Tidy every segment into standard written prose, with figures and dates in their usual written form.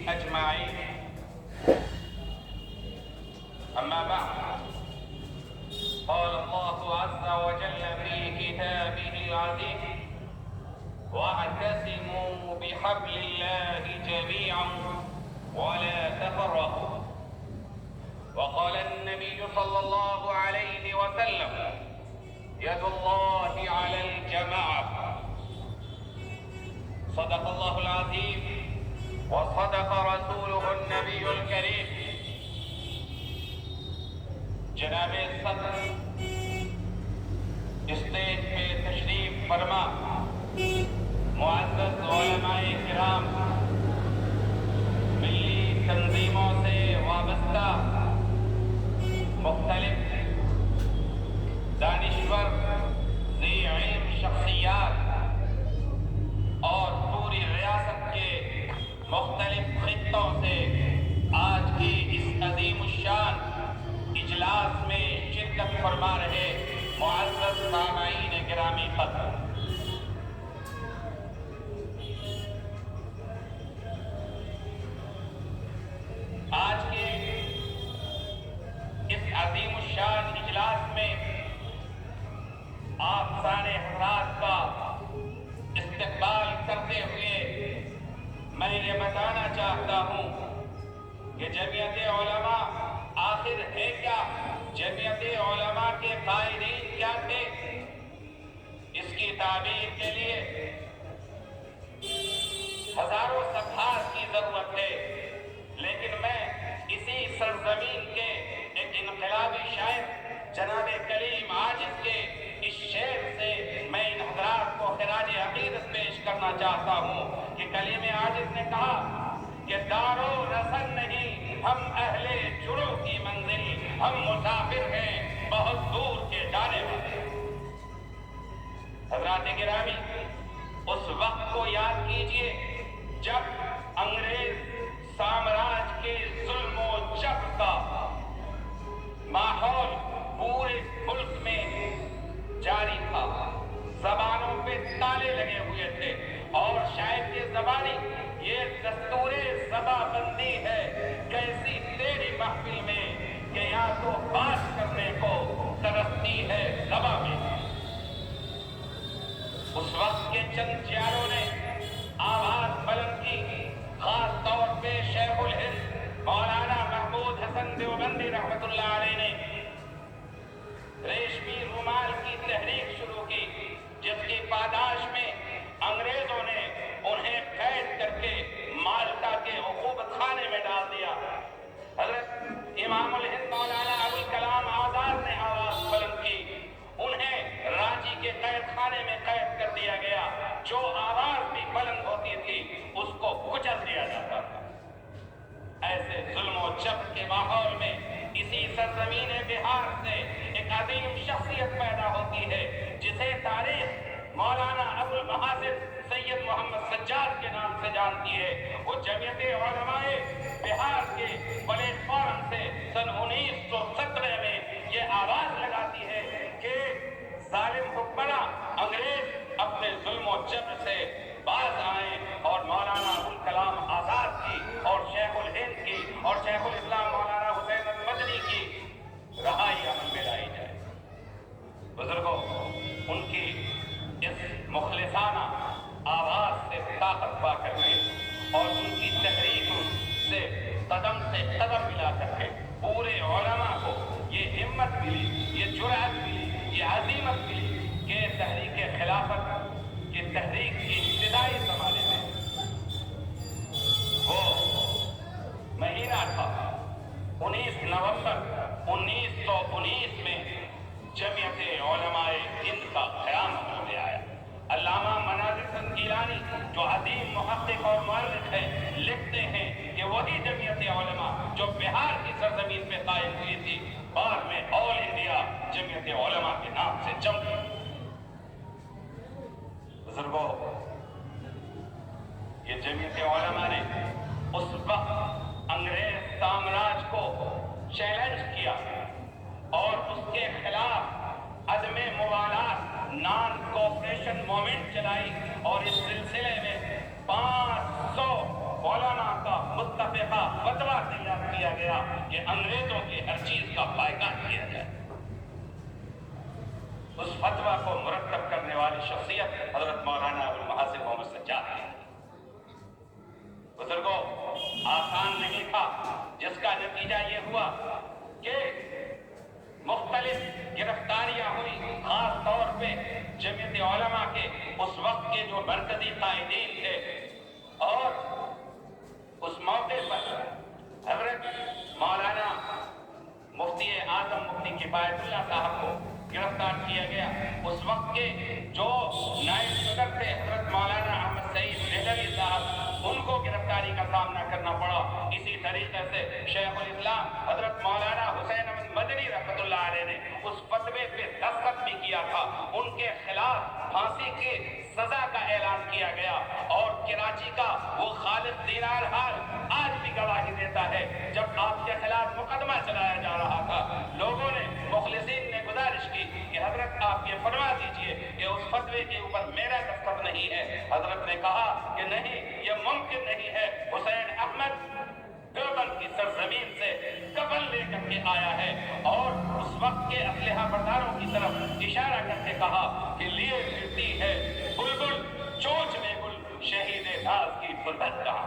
أجمعين. أما بعد، قال الله عز وجل في كتابه العزيز: واعتصموا بحبل الله جميعا ولا تفرقوا. وقال النبي صلى الله عليه وسلم: يد الله على الجماعة. صدق الله العظيم وصدق رسوله النبي الكريم. جناب صدر اسٹیج پہ تشریف فرما معزز علماء کرام، ملی تنظیموں سے وابستہ مختلف دانشور ذی علم شخصیات اور پوری ریاست کے مختلف خطوں سے آج کی اس عظیم الشان اجلاس میں شرکت فرما رہے معزز سامعین گرامی قدر، آج کے اس عظیم الشان اجلاس میں آپ سارے حضرات کا استقبال کرتے ہوئے میں یہ بتانا چاہتا ہوں کہ جمعیت علماء آخر ہے کیا، جمعیت علماء کے قائدین کیا تھے، اس کی تعبیر کے لیے ہزاروں صفحات کی ضرورت ہے، لیکن میں اسی سرزمین کے ایک انقلابی شاعر جناب کلیم عاجز کے اس شعر سے میں ان حضرات کو خراج عقیدت پیش کرنا چاہتا ہوں کہ کلیم عاجز نے کہا کہ دارو رسن نہیں ہم اہل جڑوں کی منزل، ہم مسافر ہیں بہت دور کے جانے والے۔ حضرات گرامی، اس وقت کو یاد کیجئے جب انگریز سامراج کے ظلم و جبر کا ماحول پورے ملک میں جاری تھا، زبانوں پہ تالے لگے ہوئے تھے اور شاید یہ زبانی یہ دستور زباں بندی ہے کیسی تیری محفل میں کہ یا تو بات کرنے کو ترستی ہے زباں میں۔ اس وقت کے چند چیاروں نے آواز بلند کی، خاص طور پہ شیخ الہند مولانا محمود حسن دیوبندی رحمت اللہ علیہ نے ریشمی رومال کی تحریک شروع کی، جس کی پاداش میں انگریزوں نے انہیں قید کر کے مالٹا کے عقوبت خانے میں ڈال دیا۔ حضرت امام الہند مولانا ابوالکلام آزاد نے آواز بلند کی، انہیں رانچی کے قید خانے میں قید کر دیا گیا، جو آواز بھی بلند ہوتی تھی اس کو کچل دیا جاتا تھا۔ ایسے ظلم و جبر کے ماحول میں اسی سرزمین بہار سے ایک عظیم شخصیت پیدا ہوتی ہے جسے تاریخ مولانا ابو المحاسن سید محمد سجاد کے نام سے جانتی ہے۔ وہ جمعیت علماء بہار کے پلیٹ فارم سے سن 1917 میں یہ آواز لگاتی ہے کہ ظالم حکمراں انگریز اپنے ظلم و جبر سے باز آئیں اور مولانا ابوالکلام آزاد کی اور شیخ الہند کی اور شیخ الاسلام مولانا حسین المدنی کی رہائی عمل میں لائی جائے۔ بزرگوں، ان کی اس مخلصانہ آواز سے طاقت پا کر کے اور ان کی تحریک سے قدم ملا کر کے پورے علماء کو یہ ہمت ملی، یہ جرأت ملی، یہ عزیمت ملی کہ تحریک خلافت کی تحریک کی ابتدائی زمانے میں وہ مہینہ تھا 19 نومبر 1919 میں جمعیت علماء ہند کا قیام ہو گیا ہے۔ علامہ مناظر حسن گیلانی جو عظیم محقق اور مورخ ہیں لکھتے ہیں کہ وہی جمعیت علماء جو بہار کی سرزمین پہ قائم ہوئی تھی بعد میں آل انڈیا جمعیت علماء کے نام سے جم گئی۔ بزرگوں، یہ جمعیت علماء نے اس وقت انگریز سامراج کو چیلنج کیا اور اس کے خلاف عدم موالات نان کوپریشن موومنٹ چلائی اور اس سلسلے میں 500 علماء کا متحد पड़ा कि अंग्रेजों की हर चीज का बायकाट किया जाए। उस फतवा को मुरत्तब करने वाली शख्सियत हजरत मौलाना अबुल महासिन मोहम्मद सज्जाद है। बुजुर्गों, आसान नहीं था, जिसका नतीजा ये हुआ कि मुख्तलिफ गिरफ्तारियां हुई, खास तौर पे जमीयत उलमा के उस वक्त के जो मरकजी कायदीन थे, और उस मौके पर हजरत मौलाना मुफ्ती आजम मुफ्ती किफायतुल्लाह साहब को गिरफ्तार किया गया। उस वक्त के जो नायब सदर थे हजरत मौलाना अहमद सईद देहलवी साहब, उनको गिरफ्तारी का सामना करना पड़ा। इसी तरीके से शेखुल इस्लाम हजरत मौलाना हुसैन अहमद मदनी रहमतुल्लाह अलैह ने उस फतवे पे दस्तखत भी किया था। उनके खिलाफ फांसी की सजा का ऐलान किया गया और कराची का वो खालिद दीनार हाल आज भी गवाही देता है। जब आपके खिलाफ मुकदमा चलाया जा रहा था, लोगों ने, मुखलिसीन ने गुजारिश की कि हजरत आप ये फरमा दीजिए कि उस फतवे के ऊपर मेरा दस्तखत नहीं है। हजरत ने कहा कि नहीं, ये मुमकिन नहीं है। हुसैन अहमद देवबंद की सरजमीन से कफन लेकर के आया है और उस वक्त के असलहा बरदारों की तरफ इशारा करके कहा कि लिए फिरती है बुलबुल चोंच में गुल, शहीद नाज की फुरबत कहा।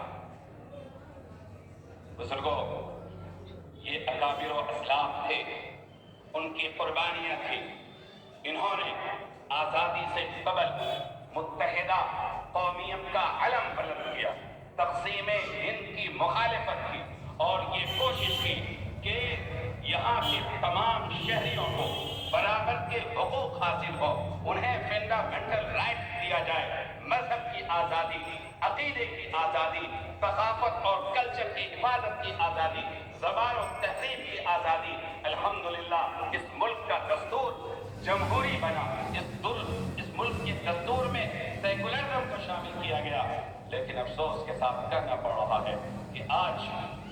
बुजुर्गों, ये अकाबिर व असलाफ थे, उनकी कुर्बानियां थी। इन्होंने आजादी से कबल मुत्तहिदा कौमियत का अलम बुलंद किया, तक़सीम हिंद की मुखालिफत की और ये कोशिश की कि यहाँ के तमाम शहरियों को बराबर के हुकूक हासिल हो, उन्हें फंडामेंटल राइट दिया जाए, मजहब की आज़ादी, अकीदे की आज़ादी, सकाफत और कल्चर की हिफाजत की आज़ादी, ज़बान और तहज़ीब की आज़ादी। अल्हम्दुलिल्लाह इस मुल्क का दस्तूर जमहूरी बना। इस मुल्क के दस्तूर में सेकुलरिज्म को शामिल किया गया। लेकिन अफसोस के साथ कहना पड़ रहा है कि आज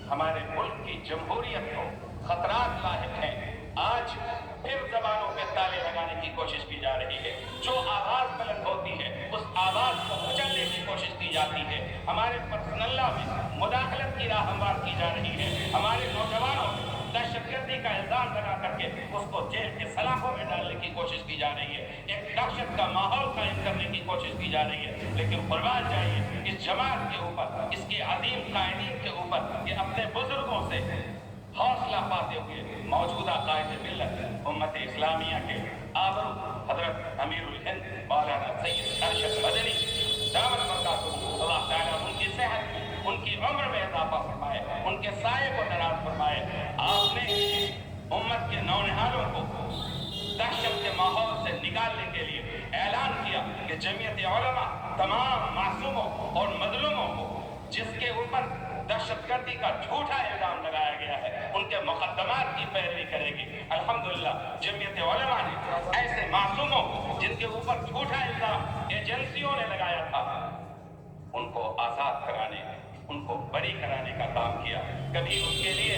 हमारे मुल्क की जमहूरियत को खतरात लाहिक हैं। आज फिर जबानों पे ताले लगाने की कोशिश की जा रही है। जो आवाज बुलंद होती है उस आवाज को कुचलने की कोशिश की जाती है। हमारे पर्सनल लॉ में मुदाखलत की राह हमवार की जा रही है। हमारे नौजवानों में दहशतगर्दी का इल्जाम लगा करके उसको जेल के सलाखों में डालने की कोशिश की जा रही है। एक दहशत का माहौल कायम करने की कोशिश की जा रही है। लेकिन कुर्बान जाइए इस जमात के ऊपर, इसके अजीम कायदीन के ऊपर कि अपने बुजुर्गों से हौसला पाते हुए मौजूदा कायदे मिल्लत उम्मत इस्लामिया के आबरू हजरत अमीरुल हिंद मौलाना सैयद अरशद मदनी दामद बरकातहू, अल्लाह ताला उनकी सेहत में, उनकी उम्र में इजाफा फरमाए, उनके साये को दराज फरमाए। आपने उम्मत के नौनिहालों को दहशत के माहौल से निकालने के लिए ऐलान किया कि जमीयत उलमा तमाम मासूमों और मजलूमों को जिसके ऊपर दहशतगर्दी का झूठा इल्जाम लगाया गया है, उनके मुकदमात की पैरवी करेगी। अल्हम्दुलिल्लाह जमीयत उलमा ने ऐसे मासूमों जिनके ऊपर झूठा इल्जाम एजेंसियों ने लगाया था, उनको आजाद कराने, उनको बरी कराने का काम किया। कभी उसके लिए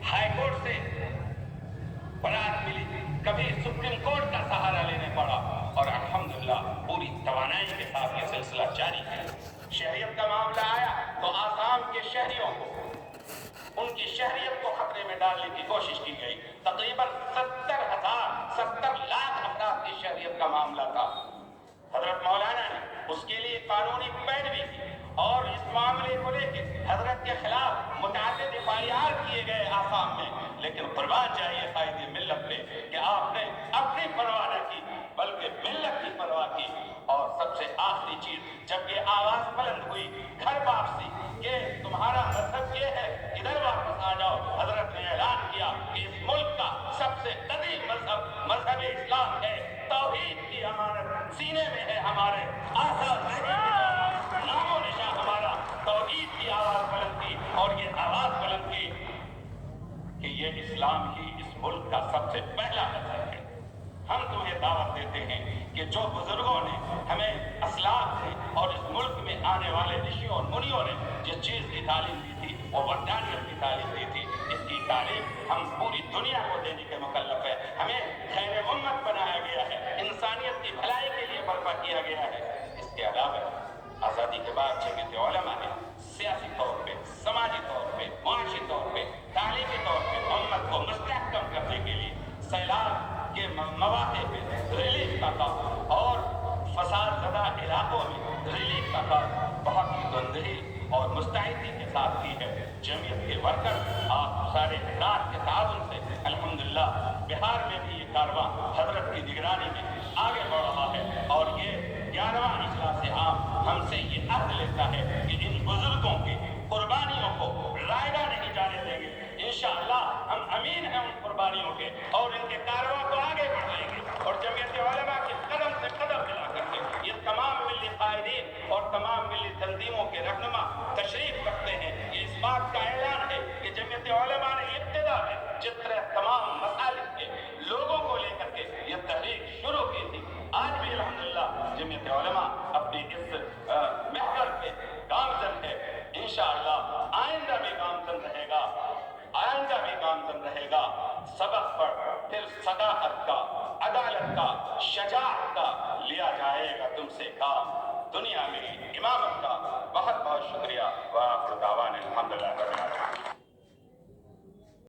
हाई कोर्ट से बरात मिली, कभी सुप्रीम कोर्ट का सहारा लेने पड़ा और अल्हम्दुलिल्लाह पूरी तवानाई के साथ ये सिलसिला जारी है। शहरियत का मामला आया तो आसाम के शहरियों को, उनकी शहरियत को खतरे में डालने की कोशिश की गई। तकरीबन 70 लाख अफराद की शहरियत का मामला था। हजरत मौलाना ने उसके लिए कानूनी पैरवी की और इस मामले को लेकर हजरत के खिलाफ मुतअद्दिद एफआईआर किए गए आसाम में। लेकिन कुर्बान जाइए कायदे मिल्लत पे कि आपने अपनी परवाह न की बल्कि मिल्लत की परवाह की। और सबसे आखिरी चीज, जब ये आवाज बुलंद हुई घर वापसी के तुम्हारा मजहब ये है, इधर वापस आ जाओ, हजरत ने ऐलान किया कि इस मुल्क का सबसे कदीम मजहब इस्लाम है। तौहीद की अमानत सीने में है हमारे, आजाद नामो निशा हमारा तौहीद की आवाज बुलंद की। और ये आवाज बुलंद की कि ये इस्लाम ही इस मुल्क का सबसे पहला मजहब है। हम तुम्हें दावत देते हैं कि जो बुजुर्गों ने हमें असलाफ से और इस मुल्क में आने वाले ऋषियों और मुनियों ने जिस चीज़ की तालीम दी थी वो वरदानियत की तालीम दी थी, इसकी तालीम हम पूरी दुनिया को देने के मुकल्लफ है। हमें खैर उम्मत बनाया गया है, इंसानियत की भलाई के लिए बर्पा किया गया है। इसके अलावा आज़ादी के बाद जमीयत उलमा ने सियासी तौर पर, समाजी तौर पर, माशी तौर पर, तालीमी साथ की है। जमीयत के वर्कर आप सारे हजरात के ताउन से अल्हम्दुलिल्लाह बिहार में भी ये कारवां हजरत की निगरानी में आगे बढ़ रहा है और ये 11वां इजलास आम हमसे ये अहद लेता है कि इन बुजुर्गों की कुर्बानियों को रायगा नहीं जाने देंगे। इंशाअल्लाह हम अमीन हैं उन कुर्बानियों के और इनके कारवां को आगे बढ़ाएंगे और जमीयत उलमा के कदम से कदम मिला करके ये तमाम मिली कायदीन और तमाम मिली तंजीमों के रहनुमा तशरीफ रखते हैं। ये इस बात का ऐलान है कि जमीयत उलमा ने इब्तिदा में जिस तरह तमाम मसालिक के लोगों को लेकर के ये तहरीक शुरू की थी, आज भी अल्हम्दुलिल्लाह जमीयत उलमा अपनी इस महवर पे गामजन है। इंशाअल्लाह आइंदा भी गामजन रहेगा, आइंदा भी गामजन रहेगा। सबक पर फिर सदाकत का, अदालत का, शजाअत का लिया जाएगा तुमसे काम। दुनिया में इमामत का बहुत बहुत शुक्रिया। व आखिर दावाना अल्हम्दुलिल्लाह।